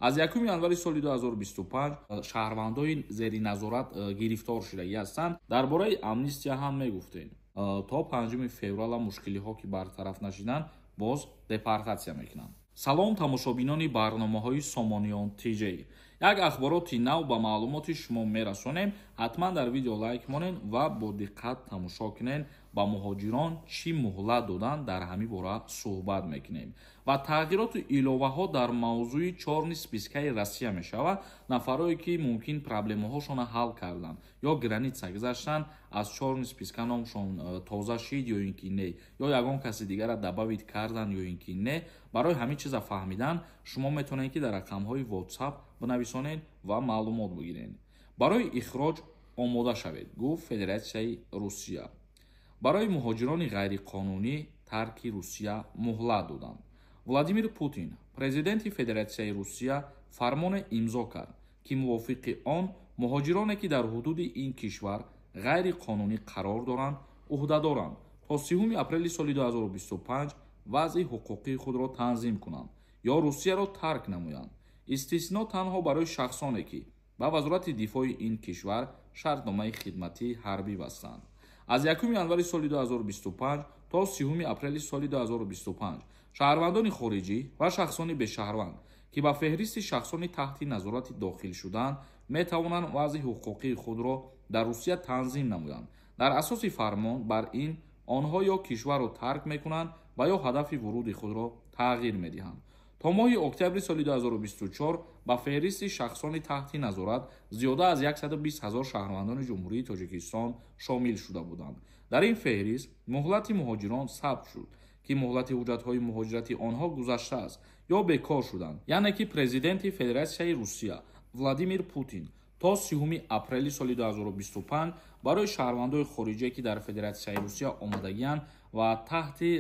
аз 1 январи соли 2025 шаҳрвандои зери назорат гирифтор шудагӣ ҳастанд. дар бораи амнистия ҳам мегуфтем. то 5 феврала мушкилиҳо ки бартараф нашиданд боз депортатсия мекунанд. салом тамошобинони барномаҳои Somoniyon TJ. як ахбороти нав ба маълумоти шумо мерасонем. ҳатман дар видео лайк монен ва бо диққат тамошо кунен. ба муҳоҷирон чӣ муҳлат доданд дар ҳамин бора суҳбат мекунем ва тағйироту иловаҳо дар мавзӯи чорни спискаи Россия мешавад. нафарое ки мумкин проблемаҳошона ҳал карданд ё граница гузаштанд, аз чорни списка номшон тоза шид ё ин ки не, ё ягон каси дигара дабавид карданд ё ин ки не. барои ҳамин чиза фаҳмидан шумо метавонед ки дар рақамҳои WhatsApp бинависонед ва маълумот бигиред. барои ихроҷ омода шавед, гуфт Федератсияи Русия. барои муҳоҷирони ғайриқонунӣ тарки Русия муҳлат доданд. Владимир Путин, президенти Федератсияи Русия, фармоне имзо кард ки мувофиқи он муҳоҷироне ки дар ҳудуди ин кишвар ғайриқонунӣ қарор доранд, уҳдадоранд то 3 апрели соли 2025 вазъи ҳуқуқии худро танзим кунанд ё Русияро тарк намоянд. истисно танҳо барои шахсоне ки ба вазорати дифои ин кишвар шартномаи хидматии ҳарбӣ бастанд. аз 1 январи соли 2025 то 3 апрели соли 2025 шаҳрвандони хориҷӣ ва шахсони бешаҳрванд ки ба феҳристи шахсони таҳти назорати дохил шуданд метавонанд вазъи ҳуқуқии худро дар Русия танзим намоянд. дар асоси фармон бар ин онҳо ё кишварро тарк мекунанд ва ё ҳадафи вуруди худро тағйир медиҳанд. то моҳи октябри соли 2024 ба феҳристи шахсони таҳти назорат зиёда аз 120 000 шаҳрвандони ҷумҳурии Тоҷикистон шомил шуда буданд. дар ин феҳрист муҳлати муҳоҷирон сабт шуд ки муҳлати ҳуҷҷатҳои муҳоҷирати онҳо гузаштааст ё бекор шуданд. яъне ки президенти Федератсияи Русия Владимир Путин то 3 апрели соли 2025 барои шаҳрвандои хориҷие ки дар Федератсияи Русия омадагиянд ва таҳти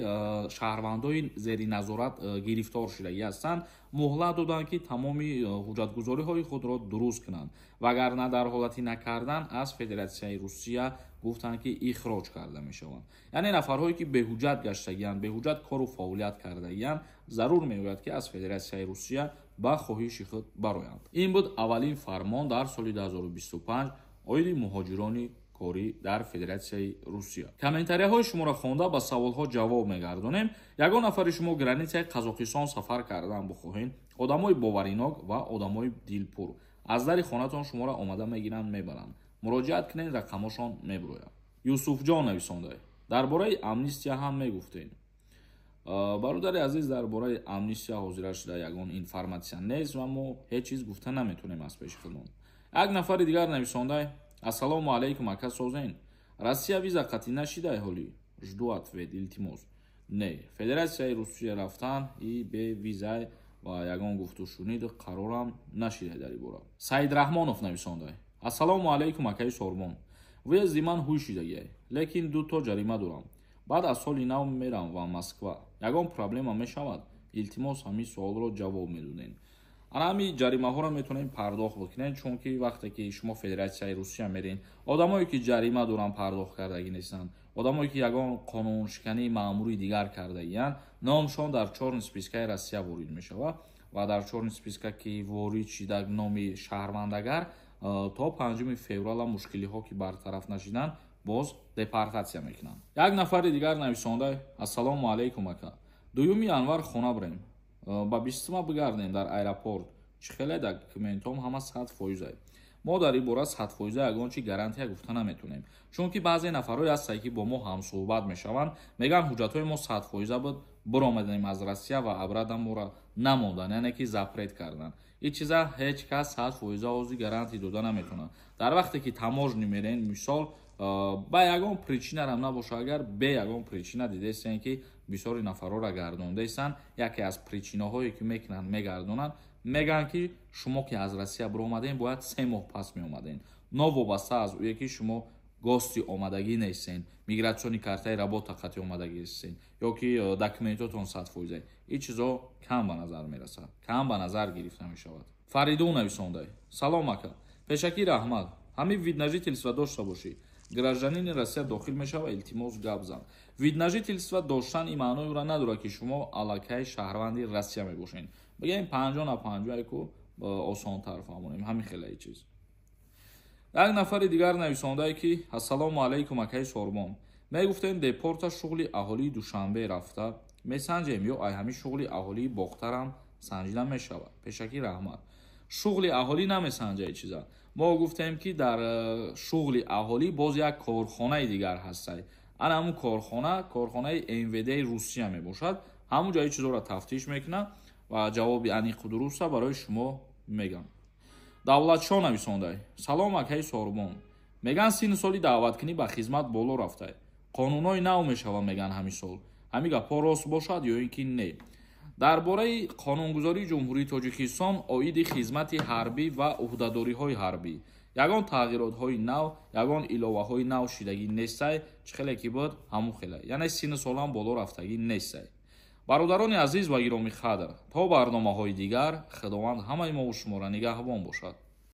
шаҳрвандои зери назорат гирифтор шудагӣ ҳастанд муҳлат доданд ки тамоми ҳуҷҷатгузориҳои худро дуруст кунанд. вагарна дар ҳолати накардан аз Федератсияи Русия гуфтанд ки ихроҷ карда мешаванд. яъне нафарҳое ки беҳуҷҷат гаштагиянд, беҳуҷҷат кору фаъолият кардагиянд зарур меояд ки аз Федератсияи Русия ба хоҳиши худ бароянд. ин буд аввалин фармон дар соли 2025 оиди муҳоҷирони корӣ дар Федератсияи Русия. комментарияҳои шуморо хонда ба саволҳо ҷавоб мегардонем. ягон нафари шумо границаи Қазоқистон сафар кардан бихоҳед, одамои боваринок ва одамои дилпур аз дари хонатон шуморо омада мегиранд, мебаранд. муроҷиат кунед, рақамашон мебирояд. Юсуфҷон нависонда. дар бораи амнистия ҳам мегуфтем. бародари азиз, дар бораи амнистия ҳозира шуда ягон информатсия нест ва мо ҳеҷ чиз гуфта наметавонем аз пеши худмон. як нафари дигар нависонда: ассалому алайкум ака Созен. Россия виза қатъӣ нашида ҳоли? Жду ответ, илтимос. Не, Федератсияи Русия рафтан и бе виза ва ягон гуфтушунид қарорам нашида дар ин бора. Саид Раҳмонов нависонда: ассалому алайкум акаи Сормон. выезди ман ҳуй шидагиай, лекин ду то ҷарима дорам. баъд аз соли нав мерам ва Москва. ягон проблема мешавад? Илтимос ҳамин суолро ҷавоб медодем. ҳамин ҷаримаҳоро метавонем пардохт бикунем, чунки вақте ки шумо Федератсияи Русия мерин, одамое ки ҷарима доранд пардохт кардагӣ нестанд, одамое ки ягон қонуншикании маъмури дигар кардагиянд, номшон дар чорни спискаи Россия ворид мешавад ва дар чорни списка ки ворид шида номи шаҳрвандагар то 5 феврала мушкилиҳо ки бартараф нашиданд боз депортатсия мекунанд. як нафари дигар нависонда: ассалому алайкум ака. 2 январ хона бурем. ба бистима бигардем дар аэропорт. чӣ хеле документом ҳама 100%. мо дар ин бора 100% ягон чи гарантия гуфта наметавонем, чунки баъзе нафарҳое ҳастанд ки бо мо ҳамсуҳбат мешаванд, мегӯянд ҳуҷҷатҳои мо 100% буд, биромадем аз Россия ва абрада моро намондан, яъне ки запрет карданд. ин чиза ҳеҷ кас 100% ҳозир гарантия дода наметавонад. дар вақте ки таможни мерен, мисол ба ягон причинарам набоша, агар бе ягон причина дидестен ки бисёри нафарҳоро гардондестанд, яке аз причинаҳое ки мекунанд мегардонанд, мегӯянд ки шумо ки аз Россия биромадем бояд 3 моҳ пас меомаден, новобаста аз ӯе ки шумо гости омадагӣ нестен, мигратсиони картаи работа қатъи омадагӣ нестен ё ки документотон 100%. ин чизо кам ба назар мерасад, кам ба назар гирифта мешавад. Фаридун нависонда: салом ака, пешакӣ раҳмат. ҳамин видножительство дошта бошӣ. гражданини Россия дохил мешава, илтимос гап зан. видножительство доштан ин маъноиро надорад ки шумо аллакай шаҳрванди Россия мебошед. бигем 50 на 50 ку осонтар фаҳмонем. ҳамин хелаи чиз. як нафари дигар нависондае ки ассалому алайкум акаи Сорбон, мегуфтем депорта шуғли аҳолии Душанбе рафта месанҷем ё ай ҳамин шуғли аҳолии бохтарам санҷида мешавад. Пешакӣ раҳмат. Шуғли аҳолӣ намесанҷаи чиза. Мо гуфтем ки дар шуғли аҳолӣ боз як корхонаи дигар ҳастай. ана ҳамун корхонаи МВД-и Русия мебошад. ҳамун ҷои чизоро тафтиш мекунад ва ҷавоби аниқу дуруста барои шумо мегам. Давлатшоҳ нависондай: салом акаи Сорбон, меган синни соли даъваткунӣ ба хизмат боло рафтай. қонунҳои нав мешаванд меган ҳамин сол. ҳамин гапҳо рост бошад ё ин ки не? дар бораи қонунгузории Ҷумҳурии Тоҷикистон оиди хизмати ҳарбӣ ва уҳдадориҳои ҳарбӣ ягон тағйиротҳои нав, ягон иловаҳои нав шидагӣ нестай. Чӣ хеле ки буд ҳамун хеле, яъне синни солам боло рафтагӣ нестай. бародарони азиз ва гиромӣ қадр, то барномаҳои дигар, худованд ҳамаи мову шуморо нигаҳбон бошад.